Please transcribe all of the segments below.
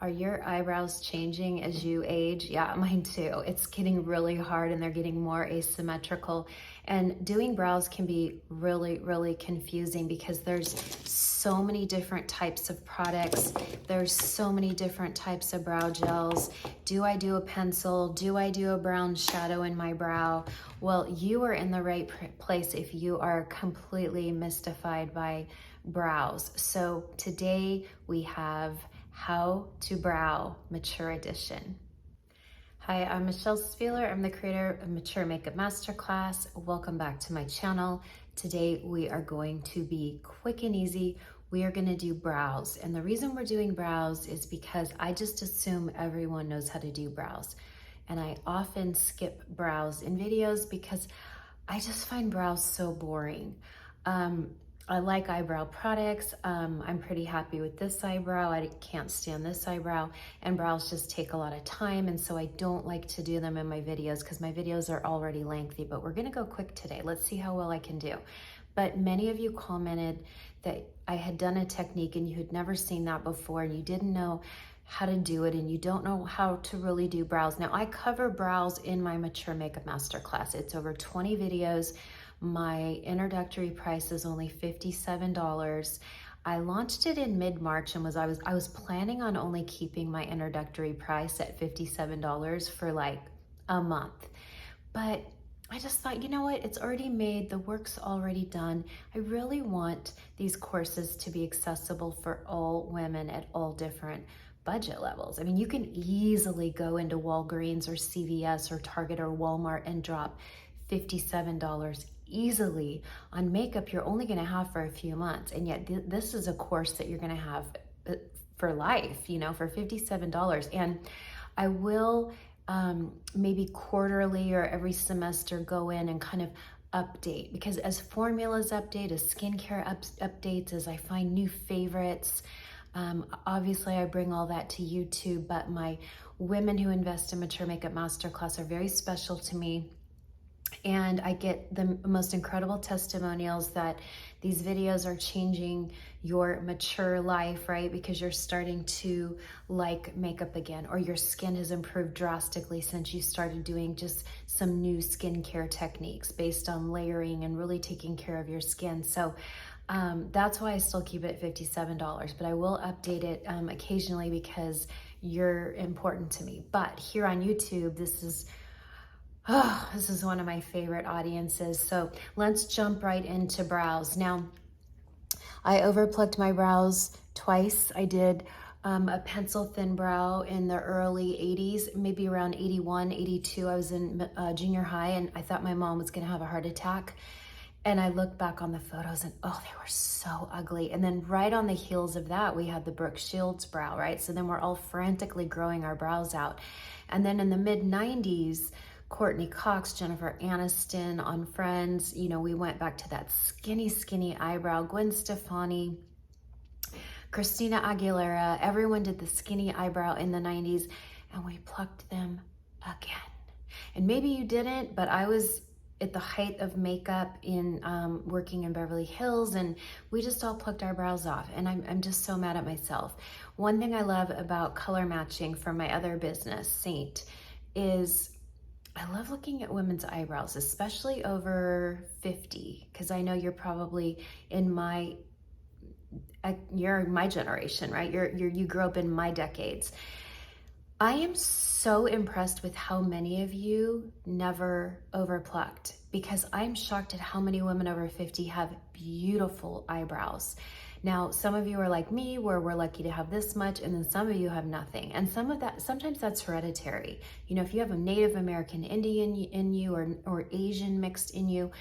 Are your eyebrows changing as you age? Yeah, mine too. It's getting really hard and they're getting more asymmetrical. And doing brows can be really, really confusing because there's so many different types of products. There's so many different types of brow gels. Do I do a pencil? Do I do a brown shadow in my brow? Well, you are in the right place if you are completely mystified by brows. So today we have How to Brow Mature Edition. Hi, I'm Michelle Spieler. I'm the creator of Mature Makeup Masterclass. Welcome back to my channel. Today we are going to be quick and easy. We are going to do brows. And the reason we're doing brows is because I just assume everyone knows how to do brows. And I often skip brows in videos because I just find brows so boring. I like eyebrow products. I'm pretty happy with this eyebrow. I can't stand this eyebrow, and brows just take a lot of time, and so I don't like to do them in my videos because my videos are already lengthy, but we're gonna go quick today. Let's see how well I can do. But many of you commented that I had done a technique and you had never seen that before and you didn't know how to do it and you don't know how to really do brows. Now, I cover brows in my Mature Makeup Masterclass. It's over 20 videos. My introductory price is only $57. I launched it in mid-March and I was planning on only keeping my introductory price at $57 for like a month. But I just thought, you know what, it's already made, the work's already done. I really want these courses to be accessible for all women at all different budget levels. I mean, you can easily go into Walgreens or CVS or Target or Walmart and drop $57 easily on makeup you're only going to have for a few months, and yet this is a course that you're going to have for life, you know, for $57. And I will maybe quarterly or every semester go in and kind of update, because as formulas update, as skincare updates, as I find new favorites, obviously I bring all that to YouTube, but my women who invest in Mature Makeup Masterclass are very special to me. And I get the most incredible testimonials that these videos are changing your mature life, right? Because you're starting to like makeup again, or your skin has improved drastically since you started doing just some new skincare techniques based on layering and really taking care of your skin. So that's why I still keep it at $57, but I will update it occasionally because you're important to me. But here on YouTube, this is one of my favorite audiences. So let's jump right into brows. Now, I overplucked my brows twice. I did a pencil thin brow in the early 80s, maybe around 81, 82. I was in junior high and I thought my mom was gonna have a heart attack. And I looked back on the photos and oh, they were so ugly. And then right on the heels of that, we had the Brooke Shields brow, right? So then we're all frantically growing our brows out. And then in the mid 90s, Courtney Cox, Jennifer Aniston on Friends, you know, we went back to that skinny eyebrow. Gwen Stefani, Christina Aguilera, everyone did the skinny eyebrow in the 90s, and we plucked them again. And maybe you didn't, but I was at the height of makeup in working in Beverly Hills, and we just all plucked our brows off, and I'm just so mad at myself. One thing I love about color matching from my other business, Saint, is I love looking at women's eyebrows, especially over 50, because I know you're probably in you're my generation, right? You grew up in my decades. I am so impressed with how many of you never overplucked, because I'm shocked at how many women over 50 have beautiful eyebrows. Now, some of you are like me, where we're lucky to have this much, and then some of you have nothing. And sometimes that's hereditary. You know, if you have a Native American Indian in you or Asian mixed in you,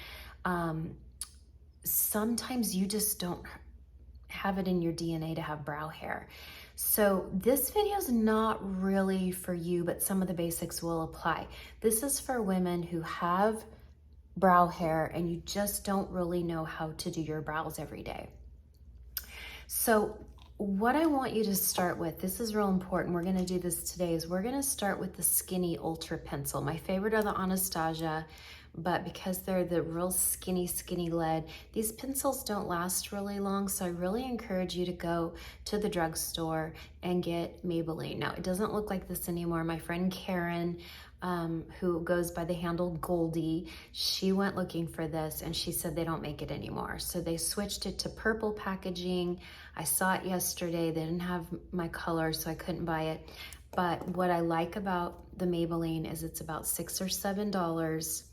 sometimes you just don't have it in your DNA to have brow hair. So this video is not really for you, but some of the basics will apply. This is for women who have brow hair and you just don't really know how to do your brows every day. So what I want you to start with, this is real important, we're gonna do this today, is we're gonna start with the Skinny Ultra Pencil. My favorite are the Anastasia. but because they're the real skinny lead, these pencils don't last really long. So I really encourage you to go to the drugstore and get Maybelline. Now, it doesn't look like this anymore. My friend Karen, who goes by the handle Goldie, she went looking for this and she said they don't make it anymore. So they switched it to purple packaging. I saw it yesterday. They didn't have my color, so I couldn't buy it. But what I like about the Maybelline is it's about $6 or $7,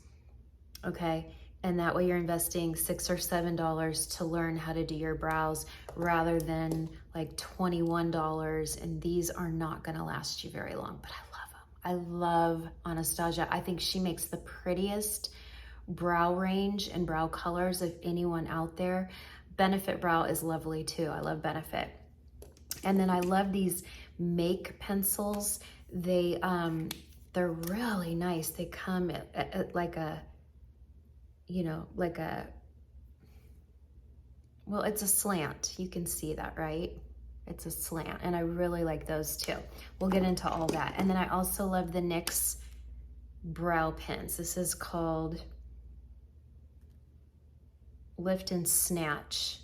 okay? And that way you're investing $6 or $7 to learn how to do your brows rather than like $21. And these are not gonna last you very long, but I love them. I love Anastasia. I think she makes the prettiest brow range and brow colors of anyone out there. Benefit Brow is lovely too. I love Benefit. And then I love these Make pencils. They're really nice. They come at like a, you know, like a, well, it's a slant. You can see that, right? It's a slant, and I really like those too. We'll get into all that. And then I also love the NYX brow pens. This is called Lift and Snatch.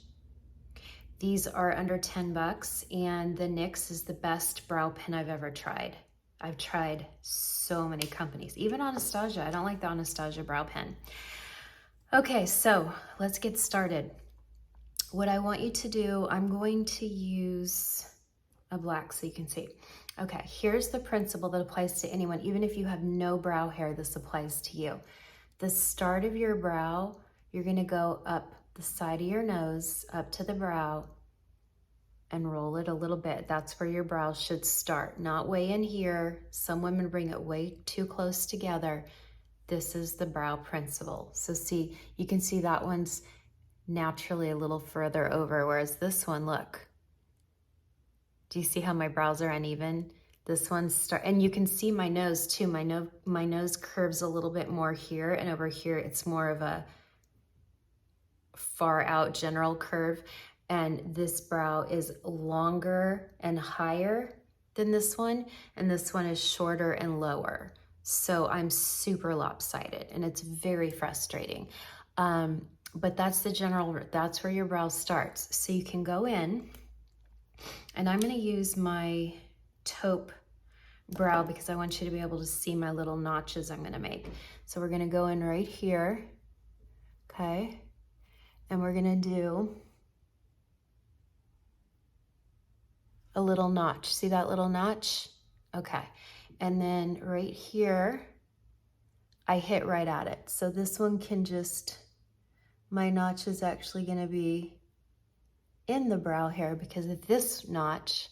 These are under 10 bucks, and the NYX is the best brow pen I've ever tried. I've tried so many companies, even Anastasia. I don't like the Anastasia brow pen. Okay, so let's get started. What I want you to do, I'm going to use a black so you can see. Okay, here's the principle that applies to anyone. Even if you have no brow hair, this applies to you. The start of your brow, you're gonna go up the side of your nose, up to the brow, and roll it a little bit. That's where your brow should start, not way in here. Some women bring it way too close together. This is the brow principle. So see, you can see that one's naturally a little further over, whereas this one, look. Do you see how my brows are uneven? This one's and you can see my nose too. My nose curves a little bit more here, and over here it's more of a far out general curve. And this brow is longer and higher than this one, and this one is shorter and lower. So I'm super lopsided, and it's very frustrating. But that's the general, that's where your brow starts. So you can go in, and I'm gonna use my taupe brow because I want you to be able to see my little notches I'm gonna make. So we're gonna go in right here, okay? And we're gonna do a little notch. See that little notch? Okay. And then right here, I hit right at it. So this one can just, my notch is actually gonna be in the brow hair because if this notch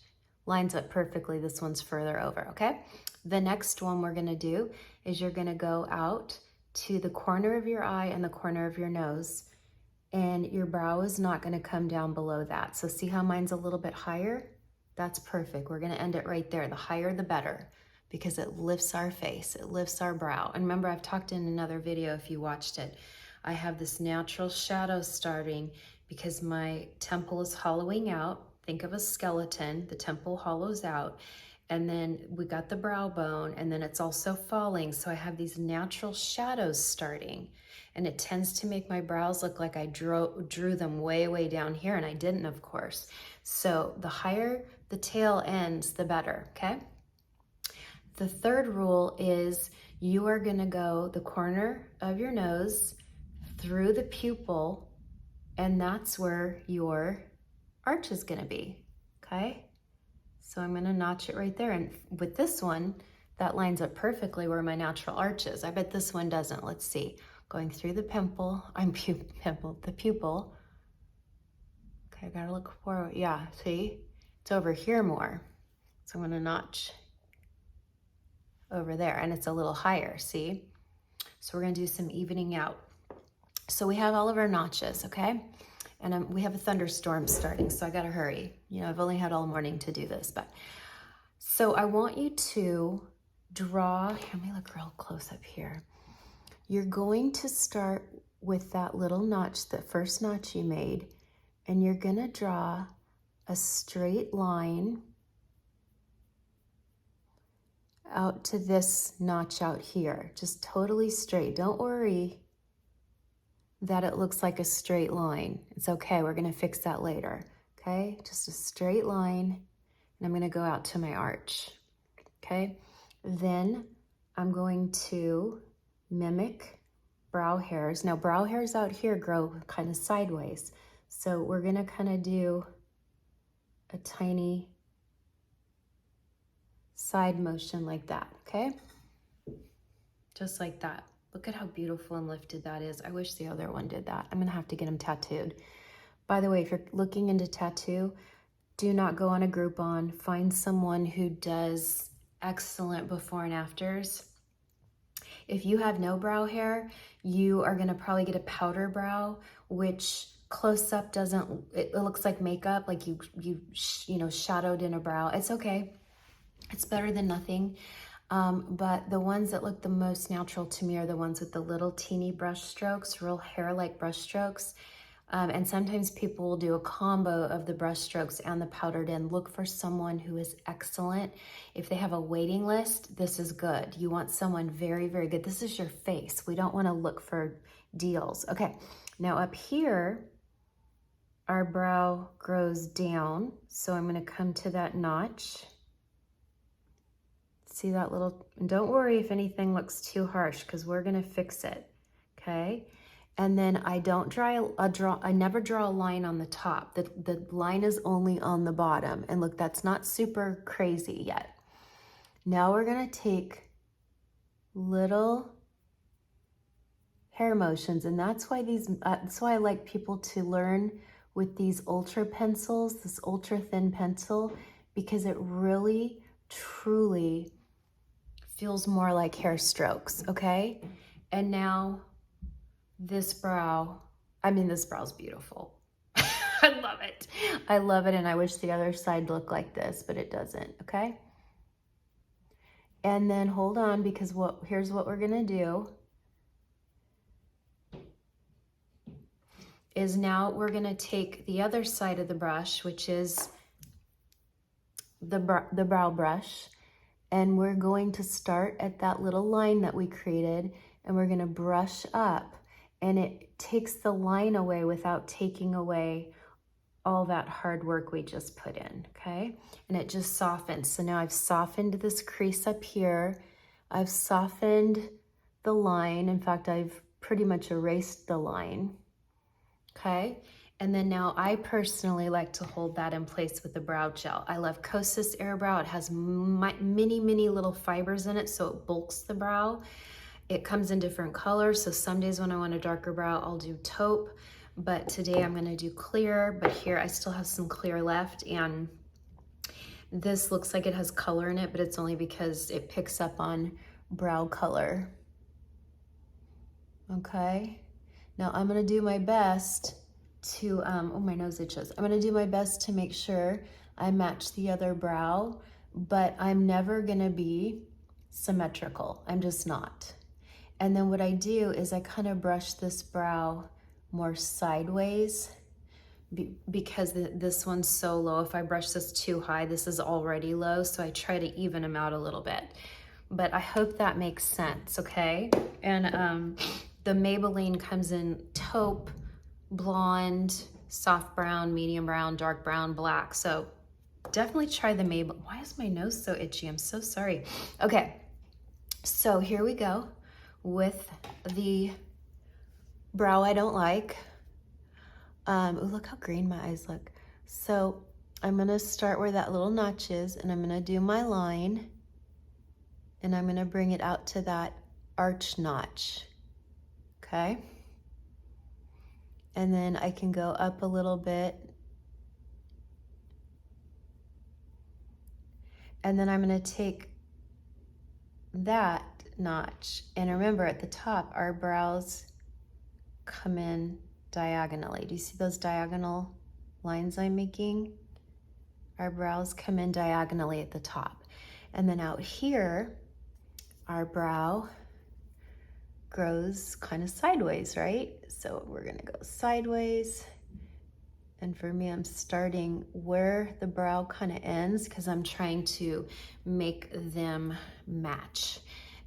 lines up perfectly, this one's further over, okay? The next one we're gonna do is you're gonna go out to the corner of your eye and the corner of your nose, and your brow is not gonna come down below that. So see how mine's a little bit higher? That's perfect. We're gonna end it right there. The higher, the better, because it lifts our face, it lifts our brow. And remember, I've talked in another video, if you watched it, I have this natural shadow starting because my temple is hollowing out. Think of a skeleton, the temple hollows out, and then we got the brow bone, and then it's also falling. So I have these natural shadows starting, and it tends to make my brows look like I drew them way down here, and I didn't, of course. So the higher the tail ends, the better, okay? The third rule is you are gonna go the corner of your nose through the pupil, and that's where your arch is gonna be, okay? So I'm gonna notch it right there. And with this one, that lines up perfectly where my natural arch is. I bet this one doesn't. Let's see. Going through the the pupil. Okay, I gotta look forward. Yeah, see? It's over here more. So I'm gonna notch over there, and it's a little higher, see? So we're gonna do some evening out. So we have all of our notches, okay? And we have a thunderstorm starting, so I gotta hurry. You know, I've only had all morning to do this, but. So I want you to draw, let me look real close up here. You're going to start with that little notch, that first notch you made, and you're gonna draw a straight line out to this notch out here, just totally straight. Don't worry that it looks like a straight line. It's okay, we're gonna fix that later, okay? Just a straight line, and I'm gonna go out to my arch, okay? Then I'm going to mimic brow hairs. Now brow hairs out here grow kind of sideways. So we're gonna kind of do a tiny side motion like that, okay? Just like that. Look at how beautiful and lifted that is. I wish the other one did that. I'm gonna have to get them tattooed. By the way, if you're looking into tattoo, do not go on a Groupon. Find someone who does excellent before and afters. If you have no brow hair, you are gonna probably get a powder brow, which close up doesn't, it looks like makeup, like you know, shadowed in a brow. It's okay. It's better than nothing. But the ones that look the most natural to me are the ones with the little teeny brush strokes, real hair-like brush strokes. And sometimes people will do a combo of the brush strokes and the powdered in. Look for someone who is excellent. If they have a waiting list, this is good. You want someone very, very good. This is your face. We don't want to look for deals. Okay, now up here, our brow grows down. So I'm going to come to that notch. See that little, and don't worry if anything looks too harsh because we're gonna fix it, okay? And then I never draw a line on the top. The line is only on the bottom. And look, that's not super crazy yet. Now we're gonna take little hair motions, and that's why that's why I like people to learn with these ultra pencils, this ultra thin pencil, because it really, truly feels more like hair strokes, okay? And now this brow, this brow's beautiful. I love it. I love it, and I wish the other side looked like this, but it doesn't, okay? And then hold on, because here's what we're gonna do. Is now we're gonna take the other side of the brush, which is the brow brush, and we're going to start at that little line that we created, and we're gonna brush up, and it takes the line away without taking away all that hard work we just put in, okay? And it just softens. So now I've softened this crease up here. I've softened the line. In fact, I've pretty much erased the line, okay? And then now I personally like to hold that in place with the brow gel. I love Kosas Air Brow. It has many, many little fibers in it, so it bulks the brow. It comes in different colors, so some days when I want a darker brow, I'll do taupe, but today I'm gonna do clear, but here I still have some clear left, and this looks like it has color in it, but it's only because it picks up on brow color. Okay, now I'm gonna do my best to, oh, my nose itches. I'm gonna do my best to make sure I match the other brow, but I'm never gonna be symmetrical. I'm just not. And then what I do is I kind of brush this brow more sideways because this one's so low. If I brush this too high, this is already low, so I try to even them out a little bit. But I hope that makes sense, okay? And the Maybelline comes in taupe, blonde, soft brown, medium brown, dark brown, black. So definitely try the Maybelline. Why is my nose so itchy? I'm so sorry. Okay, so here we go with the brow I don't like. Ooh, look how green my eyes look. So I'm gonna start where that little notch is, and I'm gonna do my line, and I'm gonna bring it out to that arch notch, okay? And then I can go up a little bit. And then I'm gonna take that notch, and remember at the top, our brows come in diagonally. Do you see those diagonal lines I'm making? Our brows come in diagonally at the top. And then out here, our brow grows kind of sideways, right? So we're gonna go sideways, And for me, I'm starting where the brow kind of ends because I'm trying to make them match.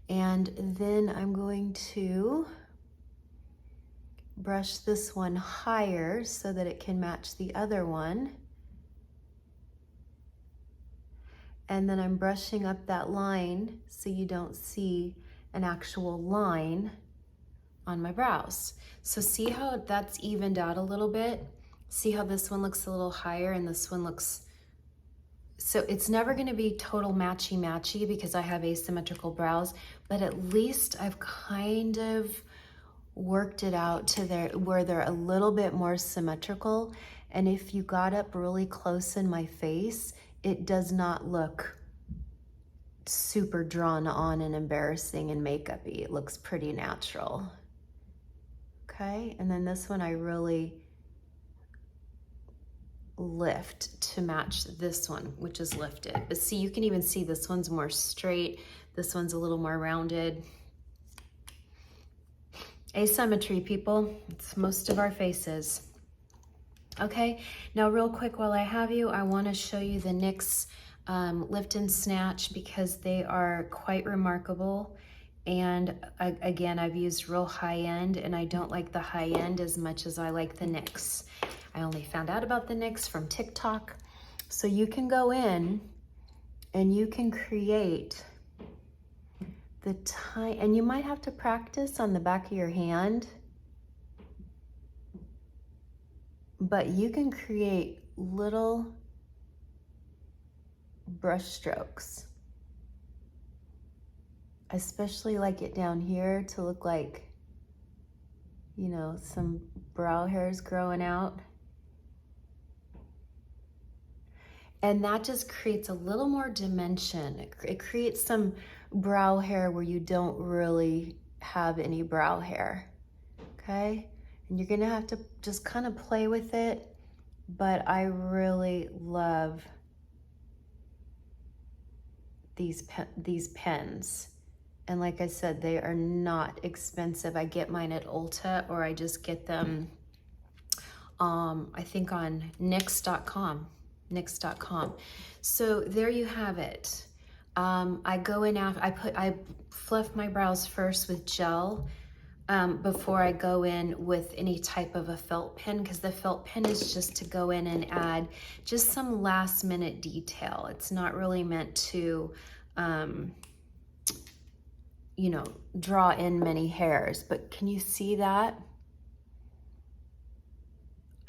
And then I'm going to brush this one higher so that it can match the other one. And then I'm brushing up that line so you don't see an actual line on my brows. So see how that's evened out a little bit? See how this one looks a little higher and this one looks, so it's never gonna be total matchy-matchy because I have asymmetrical brows, but at least I've kind of worked it out to where they're a little bit more symmetrical. And if you got up really close in my face, it does not look super drawn on and embarrassing and makeup-y. It looks pretty natural. Okay, and then this one I really lift to match this one, which is lifted. But see, you can even see this one's more straight. This one's a little more rounded. Asymmetry, people. It's most of our faces. Okay, now real quick while I have you, I want to show you the NYX Lift and Snatch because they are quite remarkable. And again, I've used real high end and I don't like the high end as much as I like the NYX. I only found out about the NYX from TikTok. So you can go in and you can create the time, and you might have to practice on the back of your hand, but you can create little brush strokes. Especially like it down here to look like, you know, some brow hairs growing out. And that just creates a little more dimension. It creates some brow hair where you don't really have any brow hair, okay? And you're gonna have to just kind of play with it, but I really love these pens. And like I said, they are not expensive. I get mine at Ulta or I just get them, I think on NYX.com. NYX.com. So there you have it. I go in after, I fluff my brows first with gel before I go in with any type of a felt pen, because the felt pen is just to go in and add just some last minute detail. It's not really meant to, you know, draw in many hairs, but can you see that?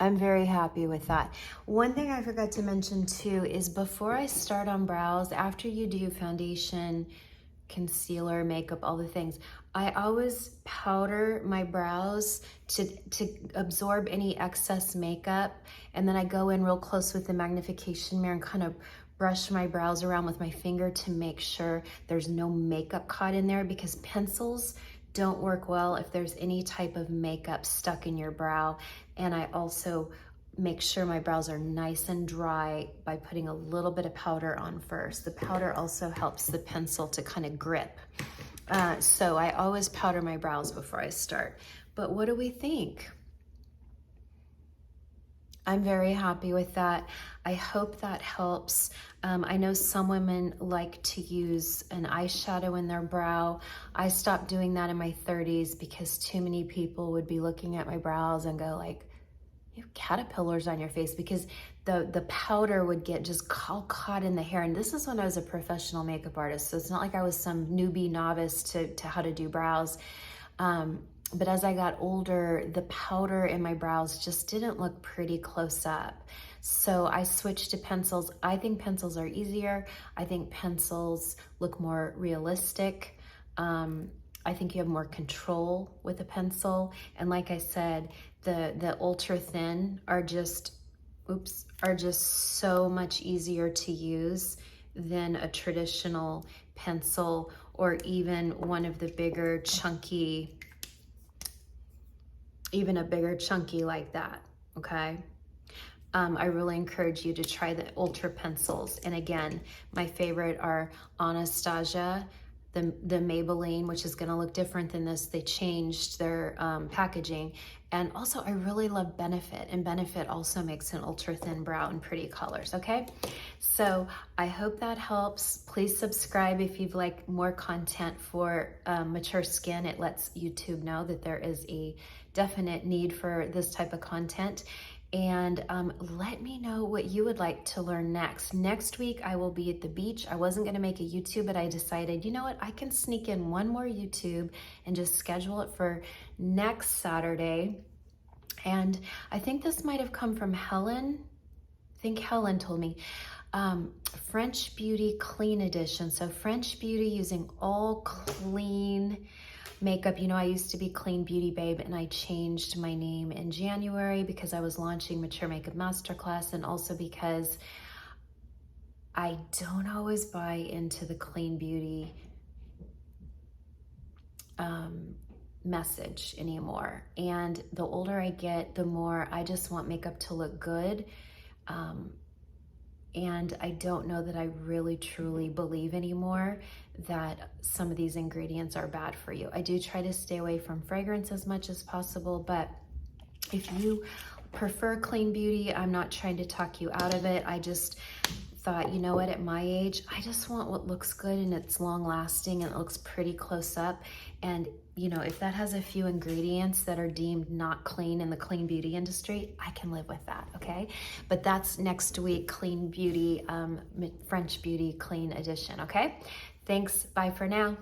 I'm very happy with that. One thing I forgot to mention too is before I start on brows, after you do foundation, concealer, makeup, all the things, I always powder my brows to absorb any excess makeup. And then I go in real close with the magnification mirror and kind of brush my brows around with my finger to make sure there's no makeup caught in there, because pencils don't work well if there's any type of makeup stuck in your brow. And I also make sure my brows are nice and dry by putting a little bit of powder on first. The powder also helps the pencil to kind of grip. So I always powder my brows before I start. But what do we think? I'm very happy with that. I hope that helps. I know some women like to use an eyeshadow in their brow. I stopped doing that in my 30s because too many people would be looking at my brows and go like, you have caterpillars on your face, because the powder would get just all caught in the hair. And this is when I was a professional makeup artist, so it's not like I was some newbie novice to how to do brows. But as I got older, the powder in my brows just didn't look pretty close up. So I switched to pencils. I think pencils are easier. I think pencils look more realistic. I think you have more control with a pencil. And like I said, the ultra thin are just so much easier to use than a traditional pencil, or even one of the bigger chunky, even a bigger chunky like that, okay? I really encourage you to try the ultra pencils. And again, my favorite are Anastasia the Maybelline, which is gonna look different than this. They changed their packaging. And also I really love Benefit, and Benefit also makes an ultra thin brow in pretty colors, okay? So I hope that helps. Please subscribe if you'd like more content for mature skin. It lets YouTube know that there is a definite need for this type of content. And let me know what you would like to learn next. Next week, I will be at the beach. I wasn't gonna make a YouTube, but I decided, you know what? I can sneak in one more YouTube and just schedule it for next Saturday. And I think this might have come from Helen. I think Helen told me. French Beauty Clean Edition. So French Beauty using all clean makeup. You know, I used to be Clean Beauty Babe, and I changed my name in January because I was launching Mature Makeup Masterclass, and also because I don't always buy into the Clean Beauty message anymore. And the older I get, the more I just want makeup to look good. And I don't know that I really truly believe anymore that some of these ingredients are bad for you. I do try to stay away from fragrance as much as possible, but if you prefer Clean Beauty, I'm not trying to talk you out of it. I just thought, you know what, at my age, I just want what looks good and it's long lasting and it looks pretty close up. And you know, if that has a few ingredients that are deemed not clean in the clean beauty industry, I can live with that, okay? But that's next week, Clean Beauty, French Beauty Clean Edition, okay? Thanks, bye for now.